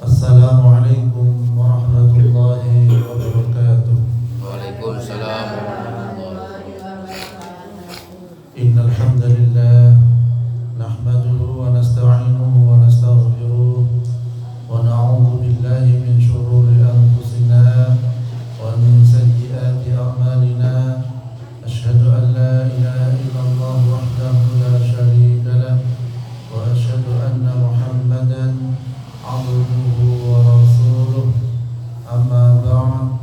Assalamualaikum warahmatullahi wabarakatuh. Waalaikumsalam warahmatullahi Innal hamdalillah nahmaduhu wa nasta'inuhu wa nastaghfiruh wa na'udzu billahi min shururi anfusina wa min sayyiati a'malina. Asyhadu an la ilaha illallah wahdahu la syarika lah wa asyhadu anna Muhammadan abduhu wa rasuluh. Amma ba'd.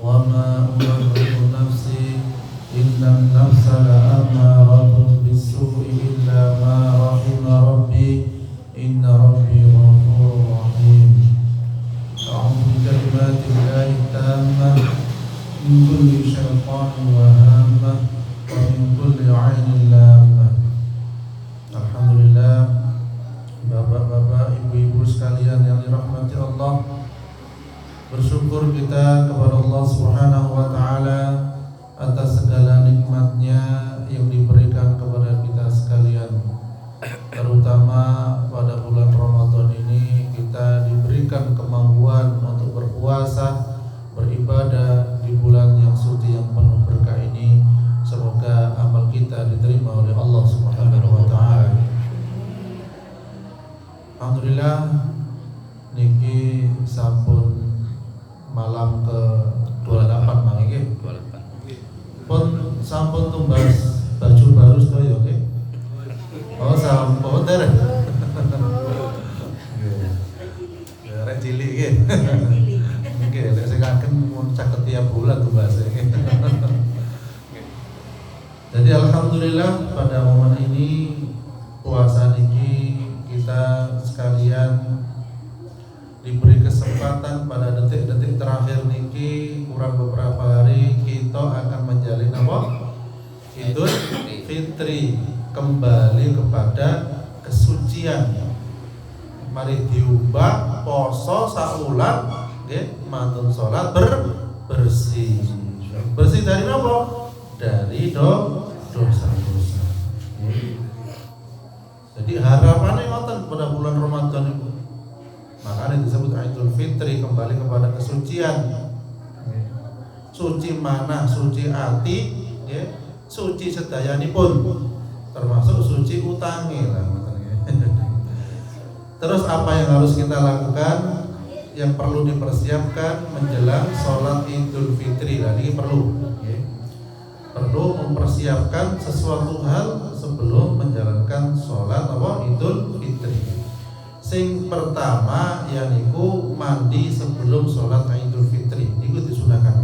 Wa ma ubarri'u nafsi innan nafsa la'ammaratun bis-su'i illa ma rahima rabbi inna rabbi ghafurur rahim. A'udzu bi kalimatillahi tammah min kulli syaitanir wa hammah wa min kulli 'ainin lammah. Alhamdulillah, bapak-bapak, ibu-ibu sekalian yang dirahmati Allah, bersyukur kita kepada Allah Subhanahu wa taala atas segala nikmatnya yang diberikan kepada kita sekalian. Terutama pada bulan Ramadan ini kita diberikan kemampuan untuk berpuasa, beribadah di bulan yang suci yang penuh berkah ini. Semoga amal kita diterima oleh Allah Subhanahu wa taala. Alhamdulillah niki sampun malam ke 28 Mang iki. 28. Pun sampun tumbas baju baru sedaya nggih. Oh sampun dereng. Nggih. Rek cilik nggih. Nggih, lek sing kaken mun caket tiap bulan tumbas nggih. Jadi alhamdulillah pada momen ini puasa niki kita sekalian diberi kesempatan pada detik-detik terakhir niki, kurang beberapa hari kita akan menjalin apa? Idul Fitri, kembali kepada kesucian. Mari diubah poso saulan nggih, mantun salat bersih. Bersih dari apa? Dari dosa-dosa. Jadi harapannya ngoten pada bulan Ramadan itu. Makanya disebut Idul Fitri, kembali kepada kesucian. Suci mana? Suci hati, ya. Suci sedayanipun, termasuk suci utangi lah. Terus apa yang harus kita lakukan? Yang perlu dipersiapkan menjelang sholat Idul Fitri. Nah, ini perlu mempersiapkan sesuatu hal sebelum menjalankan sholat apa? Idul Fitri. Sing pertama yaiku mandi sebelum sholat Idul Fitri. Itu disunahkan.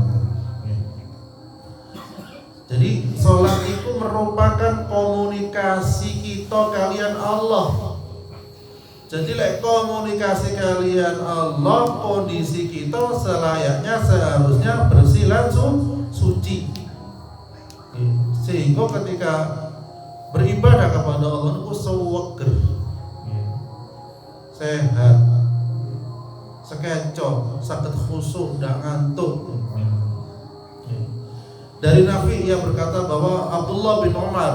Jadi sholat itu merupakan komunikasi kita kalian Allah. Jadi lek komunikasi kalian Allah, kondisi kita selayaknya seharusnya bersih langsung suci. Sehingga ketika beribadah kepada Allah itu seweger, sehat, sekecoh, sakit khusyuk, ndak ngantuk. Dari Nafi ia berkata bahwa Abdullah bin Umar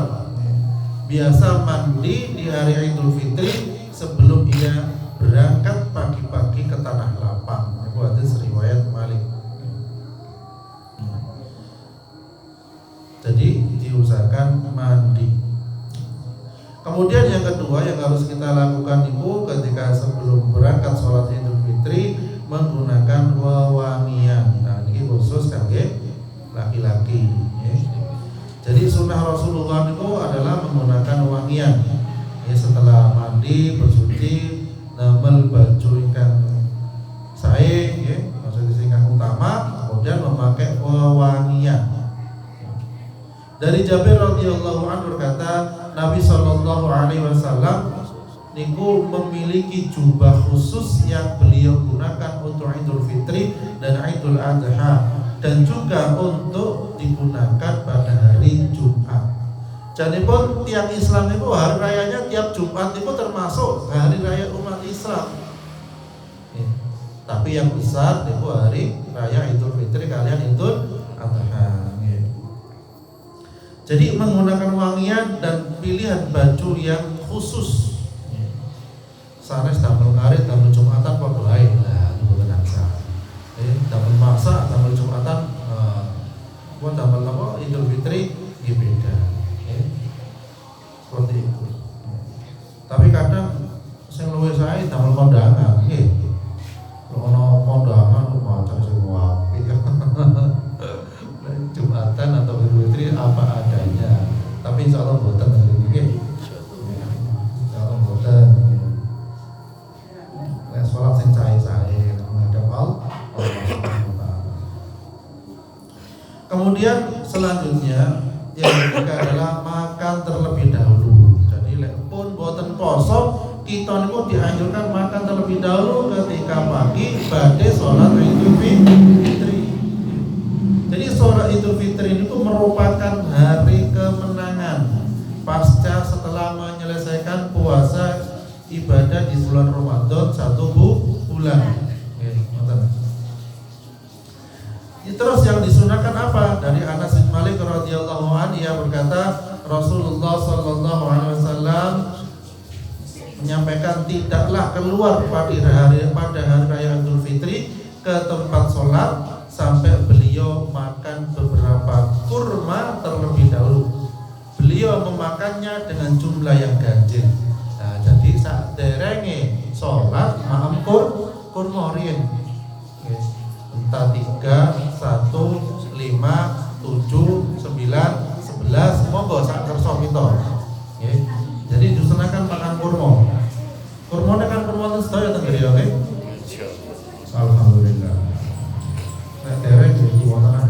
biasa mandi di hari Idul Fitri sebelum ia berangkat pagi-pagi ke tanah lapang. Itu hadis riwayat Malik. Jadi diusahakan mandi. Kemudian yang kedua yang harus kita lakukan itu ketika sebelum berangkat sholat Idul Fitri menggunakan wewangian. Nah ini khusus kangge laki-laki. Jadi sunnah Rasulullah itu adalah menggunakan wewangian. Setelah mandi bersuci, namel baju ikan sae, maksudnya singkat utama, kemudian memakai wewangian. Dari Jabir radhiyallahu anhu berkata, Nabi sallallahu alaihi wasallam niku memiliki jubah khusus yang beliau gunakan untuk Idul Fitri dan Idul Adha, dan juga untuk digunakan pada hari Jumat. Jadi pun tiap Islam itu hari rayanya tiap Jumat itu termasuk hari raya umat Islam. Tapi yang besar itu hari raya Idul Fitri kalian Idul Adha. Jadi menggunakan wangian dan pilihan baju yang khusus. Sanes damel karet damel Jumatan padha Kemudian selanjutnya yang ketiga adalah makan terlebih dahulu. Jadi lek pun boten poso, kita niku dianjurkan makan terlebih dahulu ketika pagi badhe salat Idul Fitri. Jadi salat Idul Fitri niku merupakan hari kemenangan pasca setelah menyelesaikan puasa ibadah di bulan Ramadan 1 bulan. Terus yang disunahkan apa? Dari Anas bin Malik radhiyallahu anhu, ia berkata Rasulullah sallallahu alaihi wasallam menyampaikan tidaklah keluar pada hari raya Idul Fitri ke tempat sholat sampai beliau makan beberapa kurma terlebih dahulu. Beliau memakannya dengan jumlah yang ganjil. Nah, jadi saat derenge sholat maam kurma riyen. Entah 3, 1, 5, 7, 9, 11, monggo sak kersa kita. Nggih. Jadi disunahkan makan kurma. Kurmane kan kurma ten sedaya teng griya nggih. Alhamdulillah. Nek dereng iki wonten.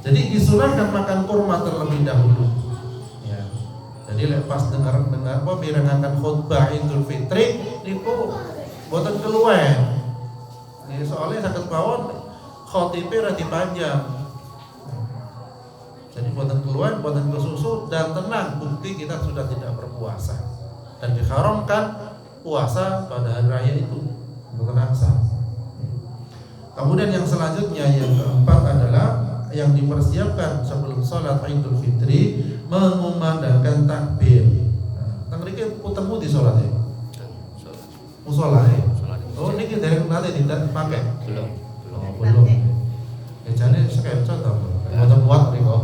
Jadi disunahkan makan kurma terlebih dahulu. Ya. Jadi lepas dengar apa mirengaken khutbah Idul Fitri niku boten keluwen. Ini soalnya sakit bawon khotibnya rada panjang. Jadi buatan keluar, buatan kesusu dan tenang, bukti kita sudah tidak berpuasa dan diharamkan puasa pada hari raya itu untuk aksa. Kemudian yang selanjutnya yang keempat adalah yang dipersiapkan sebelum sholat Idul Fitri mengumandangkan takbir. Nah, mriki putermu di sholat ya? Musola ya? Oh, ini kita nanti tidak pakai? Belum. Oh, belum. Ya jadi screenshot atau buat nih kok.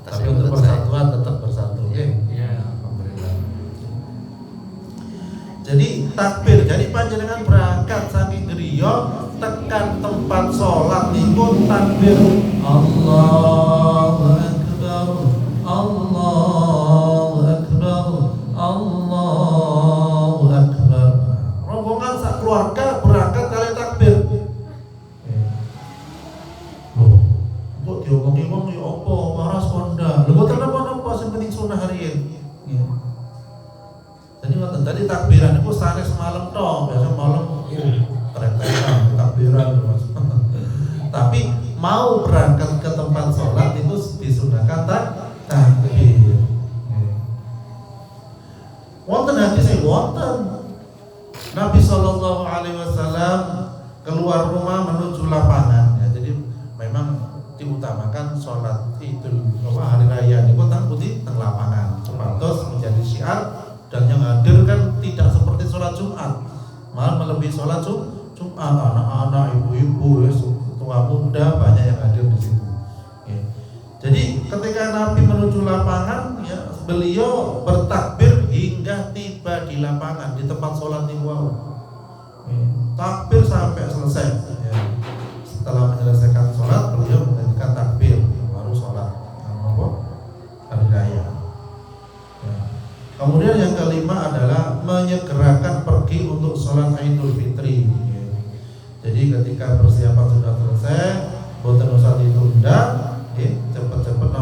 Tapi untuk persatuan tetap bersatu. Iya. Alhamdulillah. Jadi takbir, jadi panjenengan berangkat saking griya tekan tempat sholat niku takbir Allahu Akbar, Allahu Akbar, Allahu Akbar. Rombongan sak keluarga berangkat kali takbir. Loh, kok diomongi wong ya apa waras konda. Lho boten napa-napa sing penting sunah harian. Jadi ngoten tadi takbiran niku sanes malam tok, biasa malam teretekan takbiran Mas. Tapi mau berangkat ke tempat sholat itu disunahkan takbir. Wonten hadis wonten Nabi Shallallahu Alaihi Wasallam keluar rumah menuju lapangan. Ya, jadi memang diutamakan sholat Idul hari raya ini tang putih teng lapangan. Supados menjadi syiar dan yang hadir kan tidak seperti sholat Jumat, malah melebihi sholat Jumat. Anak-anak, ibu-ibu, tua muda banyak yang hadir di situ. Ya. Jadi ketika Nabi menuju lapangan, ya, beliau bertakbir hingga tiba di lapangan di tempat sholat niku. Takbir sampai selesai. Ya. Setelah menyelesaikan sholat, beliau menghentikan takbir baru sholat. Hari raya. Ya. Kemudian yang kelima adalah menyegerakan pergi untuk sholat Idul Fitri. Ya. Jadi ketika persiapan sudah selesai, boten usah ditunda, cepet-cepet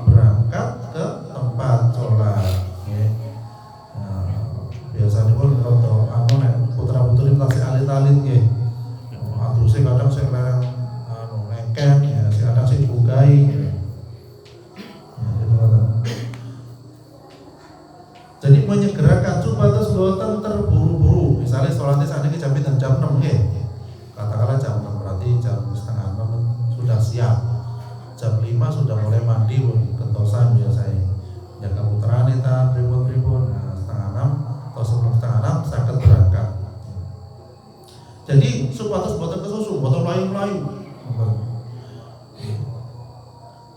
berangkat ke tempat sholat. Biasanya pun kalau putra putri tasih alit-alit nggih. Aduse kadang sing larang nengken ya, kadang sing bugai. Jadi menyegerakan supaya boten terburu-buru. Misalnya sholatnya saat ini jam 6 nggih. Katakanlah jam 6 berarti jam setengah 6 sudah siap. Jam 5 sudah mulai mandi kentosan biasanya. Jaga putrane ta pripun-pripun. Nah, setengah 6 atau sebelum setengah 6 saged berangkat. Jadi supados boten kesusu, boten mlayu-mlayu.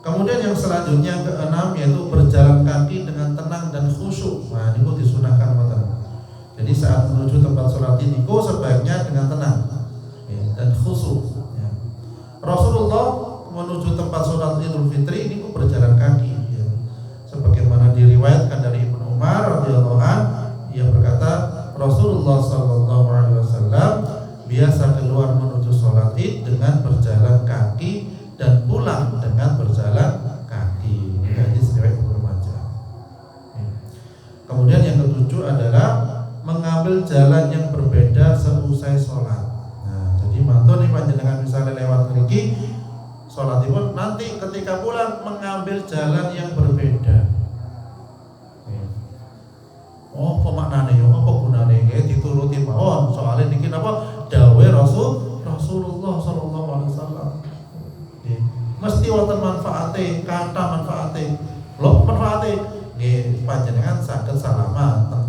Kemudian yang selanjutnya keenam yaitu berjalan kaki dengan tenang dan khusyuk. Nah, ini disunahkan boten. Jadi saat menuju tempat sholat ini sebaiknya dengan tenang dan khusyuk. Ya. Rasulullah menuju tempat sholat Idul Fitri ini berjalan kaki. Ya. Sebagaimana diriwayatkan dari Ibnu Umar radhiyallahu anhu, ia berkata Rasulullah sallallahu alaihi wasallam biasa keluar menuju sholat Id dengan berjalan mengambil jalan yang berbeda seusai sholat. Nah, jadi mantu nih panjenengan misalnya lewat ngriki sholatipun nanti ketika pulang mengambil jalan yang berbeda. Oh, pemaknane yo apa gunane nggih dituruti mawon. Soalnya niki napa dawuh Rasulullah sallallahu alaihi wasallam. Mesti wonten manfaate, kata manfaate. Lho manfaate nggih panjenengan saged salaman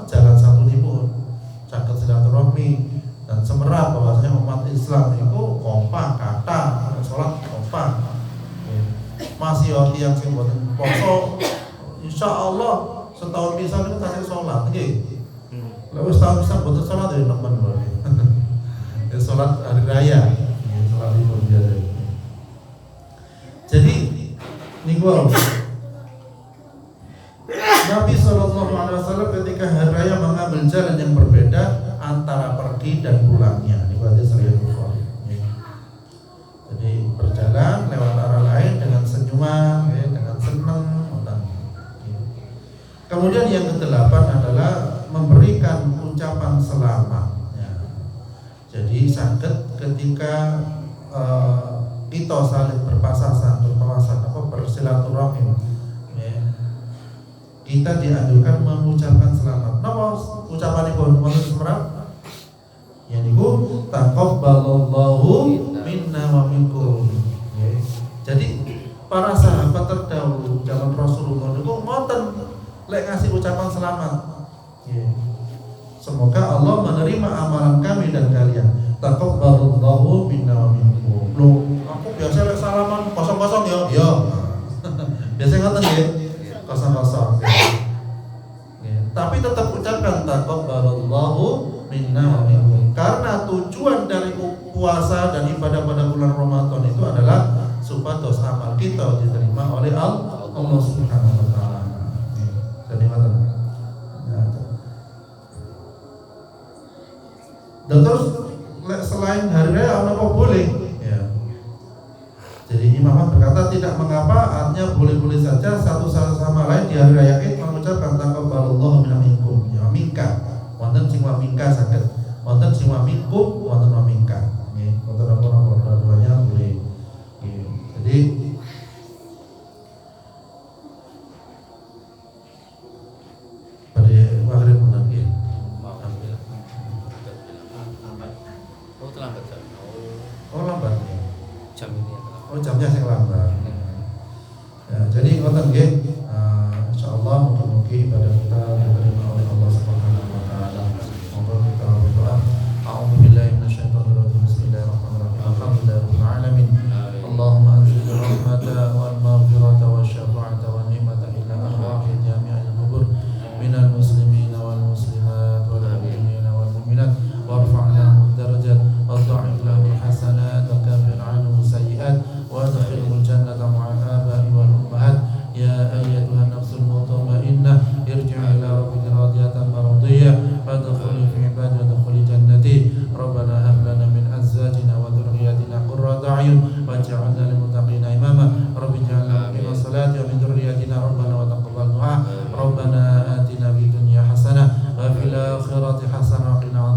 jalan satu tipun, saged silaturahmi dan semerap bahwasanya umat Islam itu kompak kata salat kompak. Masih yang sing boten poso insyaallah setahun bisa itu tasik sholat, nggih. Lalu setahun bisa butuh sholat ya teman boleh. Ya sholat hari raya, sholat libur biasa. Jadi niku Nabi SAW ketika hari raya mengambil jalan yang berbeda antara pergi dan pulangnya. Niku hadis riwayat Bukhari. Jadi berjalan lewat arah lain dengan senyuman, dengan senang. Kemudian yang kedelapan adalah memberikan ucapan selamat. Ya. Jadi sakit ketika kita saling berpasasan, bersilaturahim, ya. Kita dianjurkan mengucapkan selamat. Napa ucapan ibu maksud semerap? Ya niku taqabbalallahu minna wa minkum. Ya. Jadi para sahabat terdahulu zaman Rasulullah niku ngoten lek ngasih ucapan selamat. Yeah. Semoga Allah menerima amalan kami dan kalian. Taqabbalallahu minna wa minkum. Loh, aku biasa lek salaman kosong-kosong ya. Ya. Biasa ngoten nggih. Kosong-kosong. Yeah. Tapi tetap ucapkan taqabbalallahu minna wa minkum. Karena tujuan dari puasa dan ibadah pada bulan Ramadan itu adalah supados amal kita diterima oleh Allah Subhanahu wa taala. Dan terus selain hari raya apa boleh? Ya. Jadi Imam Ahmad berkata tidak mengapa, artinya boleh-boleh saja satu sama lain di hari raya Id mengucapkan taqabbalallahu minkum ya minka. Wonten sing wa minka saged, wonten sing wa minkum, wonten wa minka. Nggih, wonten apa-apa dua-duanya boleh. Jadi jamnya sing lambat. Ya, jadi ngoten nggih. Insyaallah mugi-mugi ibadah kita diterima oleh Allah Subhanahu wa taala. Monggo kita berdoa. A'udzu billahi minasyaitonir rajim. Bismillahirrahmanirrahim. Alhamdulillahirabbil alamin. Allahumma anzil rahmata wal maghfirata wasyafa'ata wan ni'mata ila arwahil jami'il qubur minal muslimin wal muslimat wal mu'minina wal mu'minat warfa' lahum darajat wa dha'if lahum hasanat wa kafir 'anhum sayyi'at وادخلوا الجنة مع الآباء والأمهات يا أيتها النفس المطمئنة ارجعي إلى ربك راضية مرضية فادخلي في عبادي وادخلي جنتي ربنا هب لنا من أزواجنا وذرياتنا قرة أعين واجعلنا للمتقين إماما رب اجعلنا مقيم الصلاة ومن ذريتنا ربنا وتقبل دعاء ربنا آتنا في الدنيا حسنة وفي الآخرة حسنة وقنا عذاب